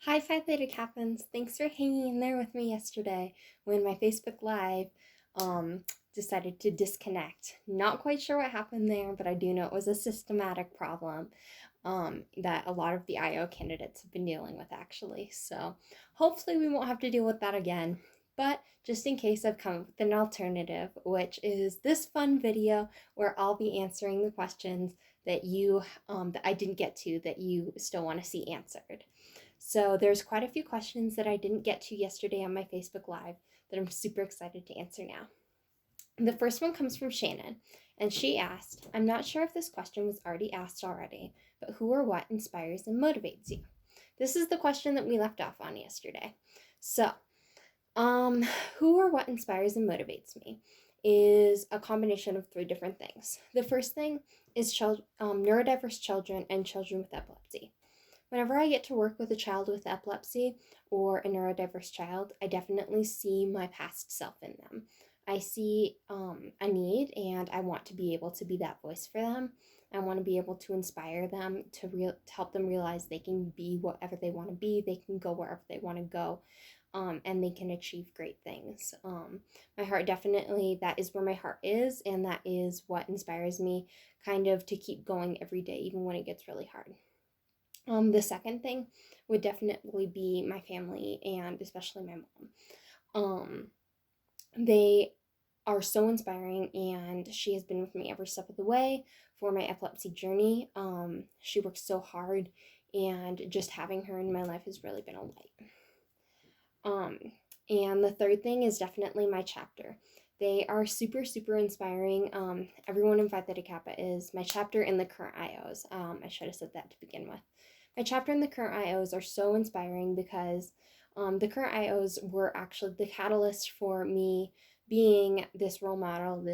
Hi, Phi Theta Captains. Thanks for hanging in there with me yesterday when my Facebook Live um, decided to disconnect. Not quite sure what happened there, but I do know it was a systematic problem that a lot of the IO candidates have been dealing with, actually. So hopefully we won't have to deal with that again. But just in case, I've come up with an alternative, which is this fun video where I'll be answering the questions that I didn't get to that you still want to see answered. So there's quite a few questions that I didn't get to yesterday on my Facebook Live that I'm super excited to answer now. The first one comes from Shannon, and she asked, I'm not sure if this question was asked already, but who or what inspires and motivates you? This is the question that we left off on yesterday. So, who or what inspires and motivates me is a combination of three different things. The first thing is neurodiverse children and children with epilepsy. Whenever I get to work with a child with epilepsy or a neurodiverse child, I definitely see my past self in them. I see a need, and I want to be able to be that voice for them. I want to be able to inspire them to help them realize they can be whatever they want to be. They can go wherever they want to go, and they can achieve great things. My heart definitely, that is where my heart is, and that is what inspires me kind of to keep going every day, even when it gets really hard. The second thing would definitely be my family, and especially my mom. Um, they are so inspiring, and she has been with me every step of the way for my epilepsy journey. She works so hard, and just having her in my life has really been a light. Um, and the third thing is definitely my chapter. They are super, super inspiring. Everyone in Phi Theta Kappa is my chapter and the current IOs. I should have said that to begin with. My chapter and the current IOs are so inspiring because the current IOs were actually the catalyst for me being this role model,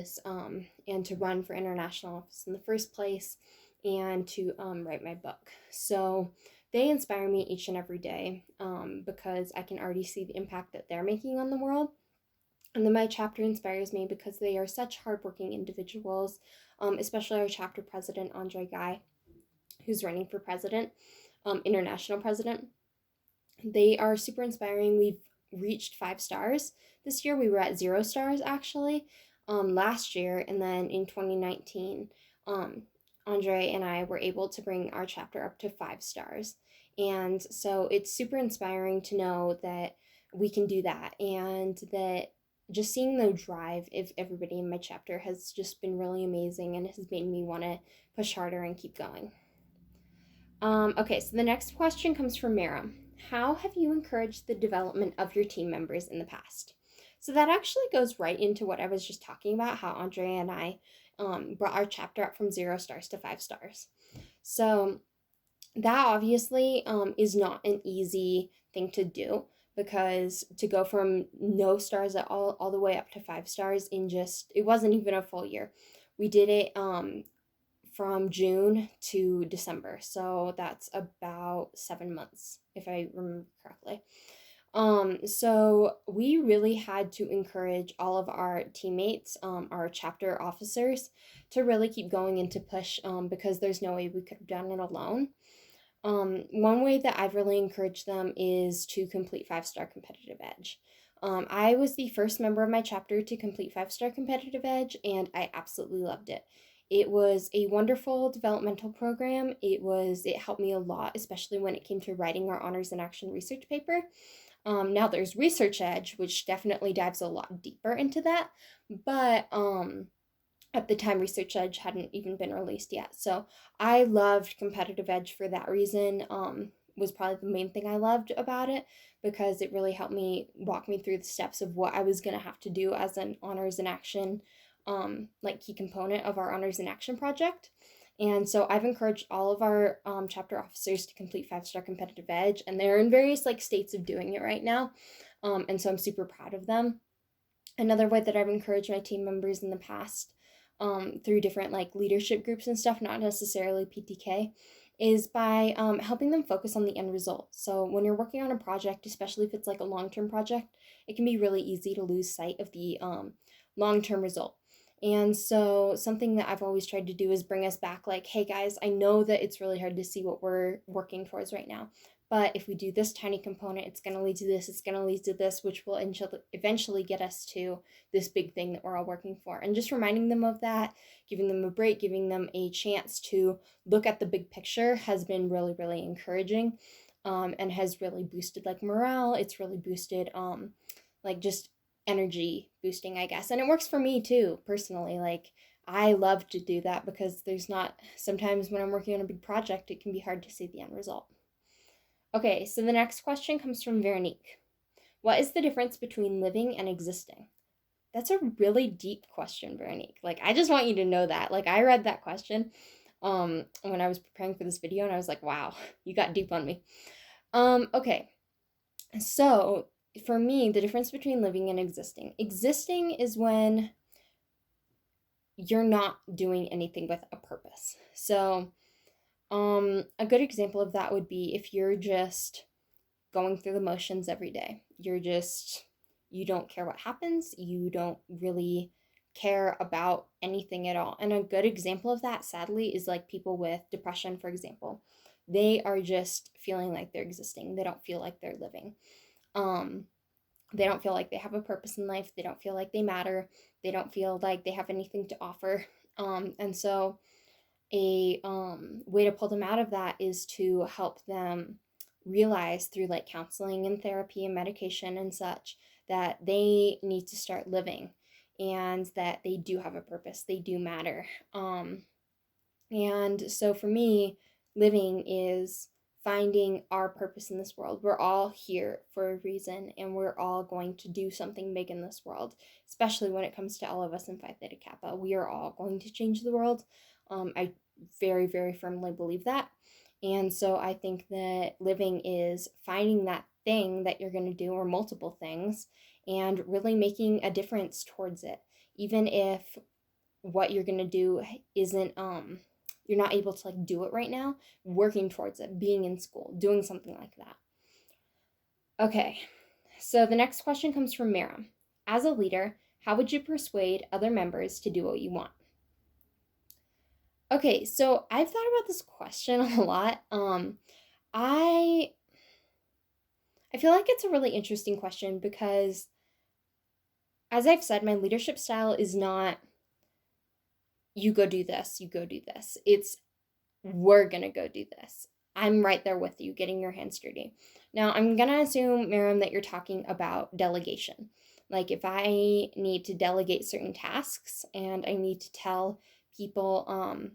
and to run for international office in the first place, and to write my book. So they inspire me each and every day because I can already see the impact that they're making on the world. And then my chapter inspires me because they are such hardworking individuals, especially our chapter president, Andre Guy, who's running for president, international president. They are super inspiring. We've reached 5 stars this year. We were at 0 stars actually last year, and then in 2019, Andre and I were able to bring our chapter up to 5 stars. And so it's super inspiring to know that we can do that, and that just seeing the drive of everybody in my chapter has just been really amazing, and has made me want to push harder and keep going. Okay, so the next question comes from Mira. How have you encouraged the development of your team members in the past? So that actually goes right into what I was just talking about, how Andrea and I brought our chapter up from 0 stars to 5 stars. So that obviously is not an easy thing to do, because to go from no stars at all the way up to 5 stars in just, it wasn't even a full year. We did it from June to December. So that's about 7 months, if I remember correctly. So we really had to encourage all of our teammates, our chapter officers, to really keep going and to push, because there's no way we could have done it alone. One way that I've really encouraged them is to complete 5 star competitive edge. I was the first member of my chapter to complete 5 star competitive edge, and I absolutely loved it. It was a wonderful developmental program. It helped me a lot, especially when it came to writing our honors in action research paper. Now there's Research Edge, which definitely dives a lot deeper into that, but at the time Research Edge hadn't even been released yet. So I loved competitive edge for that reason. Was probably the main thing I loved about it, because it really helped me walk me through the steps of what I was going to have to do as an honors in action key component of our honors in action project. And so I've encouraged all of our chapter officers to complete 5 star competitive edge, and they're in various states of doing it right now. And so I'm super proud of them. Another way that I've encouraged my team members in the past, through different leadership groups and stuff, not necessarily PTK, is by helping them focus on the end result. So when you're working on a project, especially if it's a long-term project, it can be really easy to lose sight of the long-term result. And so something that I've always tried to do is bring us back, hey guys, I know that it's really hard to see what we're working towards right now, but if we do this tiny component, it's going to lead to this, it's going to lead to this, which will eventually get us to this big thing that we're all working for. And just reminding them of that, giving them a break, giving them a chance to look at the big picture has been really, really encouraging, and has really boosted like morale. It's really boosted like just energy boosting, I guess. And it works for me too, personally. Like, I love to do that because sometimes when I'm working on a big project, it can be hard to see the end result. Okay, so the next question comes from Veronique. What is the difference between living and existing? That's a really deep question, Veronique. Like, I just want you to know that. Like, I read that question when I was preparing for this video, and I was like, wow, you got deep on me. Okay, so for me, the difference between living and existing is when you're not doing anything with a purpose. So a good example of that would be if you're just going through the motions every day. You don't care what happens. You don't really care about anything at all. And a good example of that, sadly, is like people with depression, for example. They are just feeling like they're existing. They don't feel like they're living. They don't feel like they have a purpose in life. They don't feel like they matter. They don't feel like they have anything to offer. And so a way to pull them out of that is to help them realize through like counseling and therapy and medication and such that they need to start living and that they do have a purpose. They do matter. And so for me, living is finding our purpose in this world. We're all here for a reason, and we're all going to do something big in this world, especially when it comes to all of us in Phi Theta Kappa. We are all going to change the world. I very, very firmly believe that. And so I think that living is finding that thing that you're going to do, or multiple things, and really making a difference towards it. Even if what you're going to do isn't, you're not able to like do it right now, working towards it, being in school, doing something like that. Okay, so the next question comes from Mira. As a leader, how would you persuade other members to do what you want? Okay, so I've thought about this question a lot. I feel like it's a really interesting question because, as I've said, my leadership style is not you go do this, you go do this. It's we're gonna go do this. I'm right there with you, getting your hands dirty. Now, I'm gonna assume, Miriam, that you're talking about delegation. Like, if I need to delegate certain tasks and I need to tell people,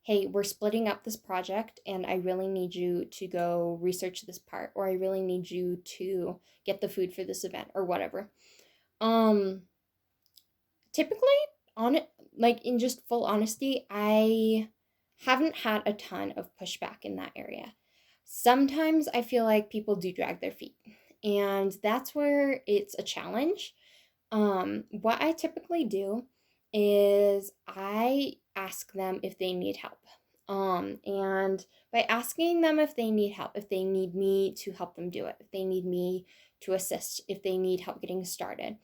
hey, we're splitting up this project and I really need you to go research this part, or I really need you to get the food for this event, or whatever. Typically, like in just full honesty, I haven't had a ton of pushback in that area. Sometimes I feel like people do drag their feet, and that's where it's a challenge. What I typically do is I ask them if they need help. And by asking them if they need help, if they need me to help them do it, if they need me to assist, if they need help getting started,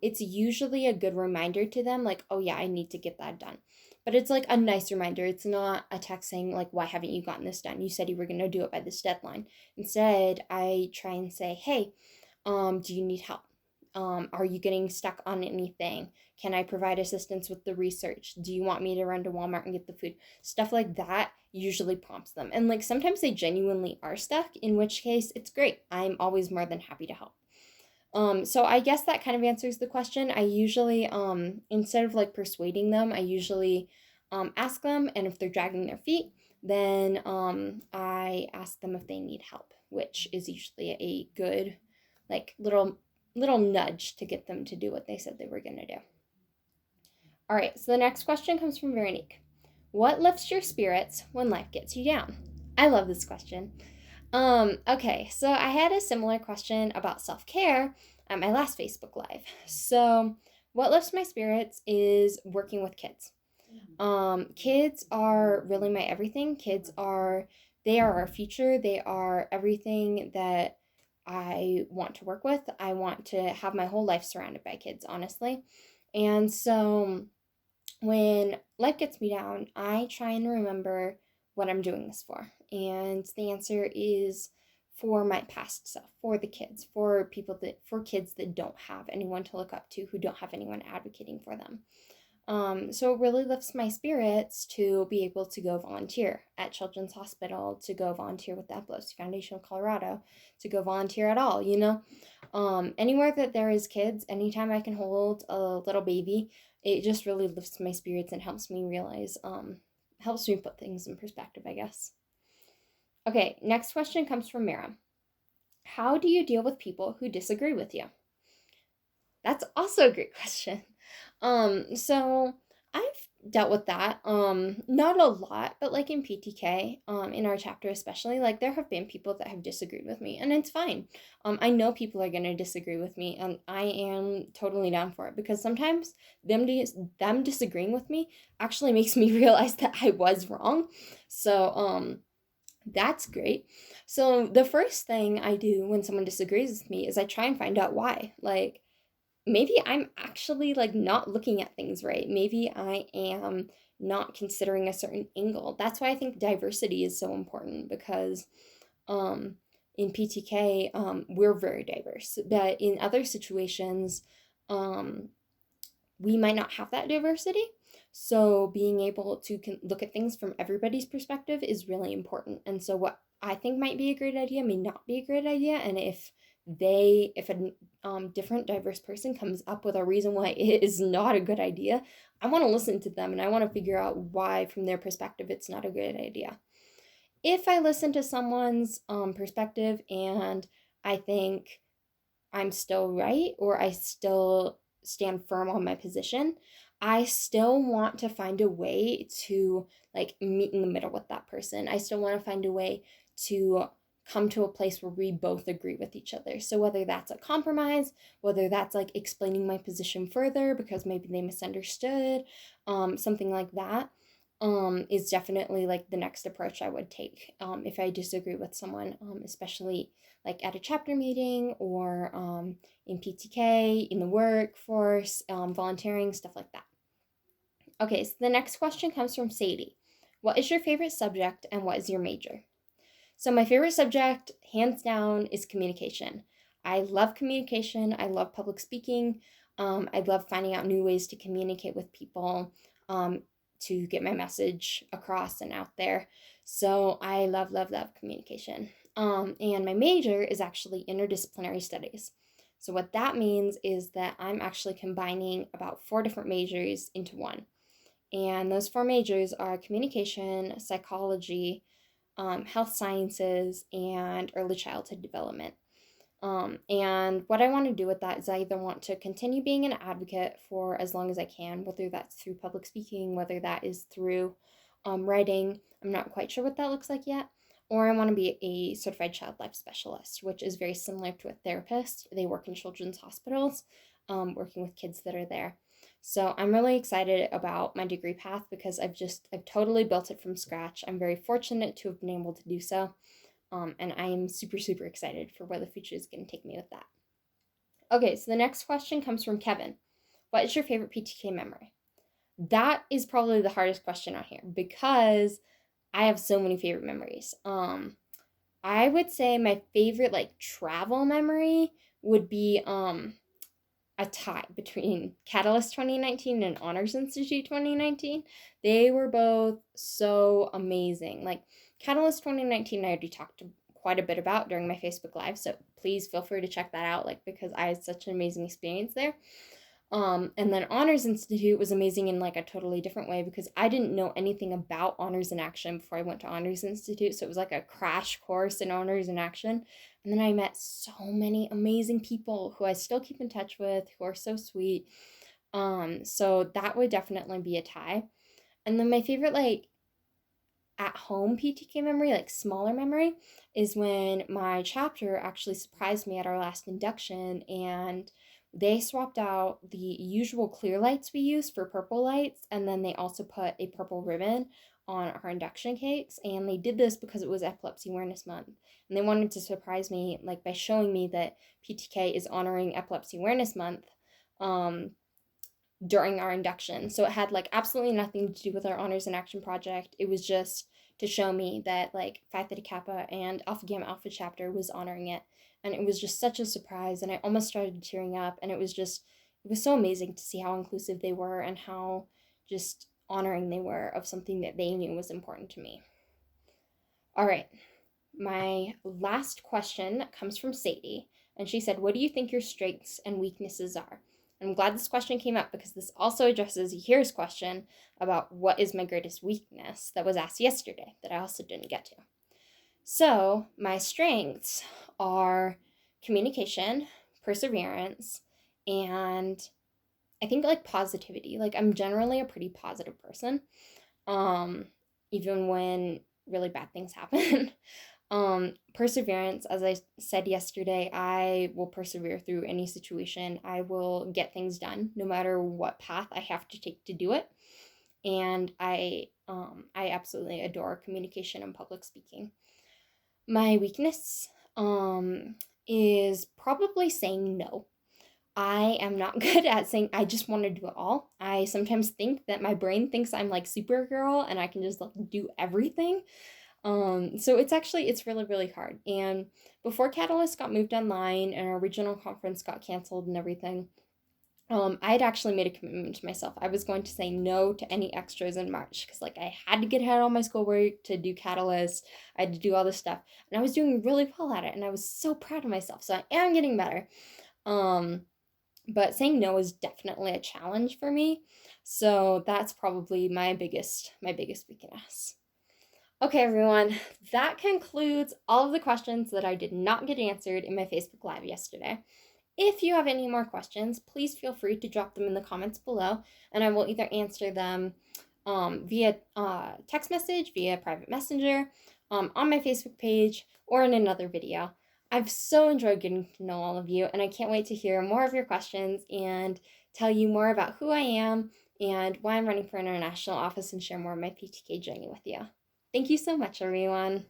it's usually a good reminder to them, like, oh yeah, I need to get that done. But it's like a nice reminder. It's not a text saying like, why haven't you gotten this done? You said you were going to do it by this deadline. Instead, I try and say, hey, do you need help? Are you getting stuck on anything? Can I provide assistance with the research? Do you want me to run to Walmart and get the food? Stuff like that usually prompts them. And like sometimes they genuinely are stuck, in which case it's great. I'm always more than happy to help. So I guess that kind of answers the question. I usually, instead of like persuading them, I usually ask them, and if they're dragging their feet, then I ask them if they need help, which is usually a good like little nudge to get them to do what they said they were going to do. All right, so the next question comes from Veronique. What lifts your spirits when life gets you down? I love this question. Okay, so I had a similar question about self-care at my last Facebook Live. So what lifts my spirits is working with kids. Kids are really my everything. They are our future. They are everything that I want to work with. I want to have my whole life surrounded by kids, honestly. And so when life gets me down, I try and remember what I'm doing this for. And the answer is for my past self, for the kids, for kids that don't have anyone to look up to, who don't have anyone advocating for them. So it really lifts my spirits to be able to go volunteer at Children's Hospital, to go volunteer with the Epilepsy Foundation of Colorado, to go volunteer at all, anywhere that there is kids, anytime I can hold a little baby, it just really lifts my spirits and helps me realize, helps me put things in perspective, I guess. Okay, next question comes from Mira. How do you deal with people who disagree with you? That's also a great question. So I've dealt with that, not a lot, but like in PTK, in our chapter especially, like there have been people that have disagreed with me, and it's fine. I know people are gonna disagree with me, and I am totally down for it, because sometimes them disagreeing with me actually makes me realize that I was wrong. So, that's great. So the first thing I do when someone disagrees with me is I try and find out why. Like, maybe I'm actually like not looking at things right. Maybe I am not considering a certain angle. That's why I think diversity is so important, because in PTK, we're very diverse, but in other situations, we might not have that diversity. So being able to look at things from everybody's perspective is really important. And so what I think might be a great idea may not be a great idea. And if a different diverse person comes up with a reason why it is not a good idea, I want to listen to them, and I want to figure out why from their perspective it's not a good idea. If I listen to someone's perspective and I think I'm still right, or I still stand firm on my position, I still want to find a way to like meet in the middle with that person. I still want to find a way to come to a place where we both agree with each other. So whether that's a compromise, whether that's like explaining my position further because maybe they misunderstood, something like that, is definitely like the next approach I would take, if I disagree with someone, especially like at a chapter meeting, or in PTK, in the workforce, volunteering, stuff like that. Okay, so the next question comes from Sadie. What is your favorite subject and what is your major? So my favorite subject, hands down, is communication. I love communication. I love public speaking. I love finding out new ways to communicate with people, to get my message across and out there. So I love, love, love communication. And my major is actually interdisciplinary studies. So what that means is that I'm actually combining about 4 different majors into one. And those 4 majors are communication, psychology, health sciences, and early childhood development. And what I want to do with that is I either want to continue being an advocate for as long as I can, whether that's through public speaking, whether that is through writing. I'm not quite sure what that looks like yet. Or I want to be a certified child life specialist, which is very similar to a therapist. They work in children's hospitals, working with kids that are there. So I'm really excited about my degree path because I've totally built it from scratch. I'm very fortunate to have been able to do so. And I am super, super excited for where the future is going to take me with that. Okay, so the next question comes from Kevin. What is your favorite PTK memory? That is probably the hardest question on here because I have so many favorite memories. I would say my favorite like travel memory would be a tie between Catalyst 2019 and Honors Institute 2019. They were both so amazing. Like Catalyst 2019, I already talked quite a bit about during my Facebook Live, so please feel free to check that out, like because I had such an amazing experience there. And then Honors Institute was amazing in like a totally different way because I didn't know anything about Honors in Action before I went to Honors Institute. So it was like a crash course in Honors in Action. And then I met so many amazing people who I still keep in touch with, who are so sweet. So that would definitely be a tie. And then my favorite like at home PTK memory, like smaller memory, is when my chapter actually surprised me at our last induction, and they swapped out the usual clear lights we use for purple lights, and then they also put a purple ribbon on our induction cakes. And they did this because it was Epilepsy Awareness Month, and they wanted to surprise me like by showing me that PTK is honoring Epilepsy Awareness Month during our induction. So it had like absolutely nothing to do with our Honors in Action project. It was just to show me that like Phi Theta Kappa and Alpha Gamma Alpha chapter was honoring it. And it was just such a surprise, and I almost started tearing up, and it was so amazing to see how inclusive they were and how just honoring they were of something that they knew was important to me. All right, my last question comes from Sadie, and she said, what do you think your strengths and weaknesses are? And I'm glad this question came up because this also addresses Yahir's question about what is my greatest weakness that was asked yesterday that I also didn't get to. So my strengths are communication, perseverance, and I think like positivity. Like I'm generally a pretty positive person, even when really bad things happen. Perseverance, as I said yesterday, I will persevere through any situation. I will get things done no matter what path I have to take to do it. And I absolutely adore communication and public speaking. My weakness is probably saying no. I am not good at saying I just want to do it all. I sometimes think that my brain thinks I'm like Supergirl and I can just like do everything. So it's really, really hard. And before Catalyst got moved online and our regional conference got canceled and everything, I had actually made a commitment to myself. I was going to say no to any extras in March because like I had to get ahead on my schoolwork to do Catalyst. I had to do all this stuff, and I was doing really well at it, and I was so proud of myself. So I am getting better. But saying no is definitely a challenge for me. So that's probably my biggest weakness. Okay, everyone, that concludes all of the questions that I did not get answered in my Facebook Live yesterday. If you have any more questions, please feel free to drop them in the comments below, and I will either answer them via text message, via private messenger, on my Facebook page, or in another video. I've so enjoyed getting to know all of you, and I can't wait to hear more of your questions and tell you more about who I am and why I'm running for international office and share more of my PTK journey with you. Thank you so much, everyone.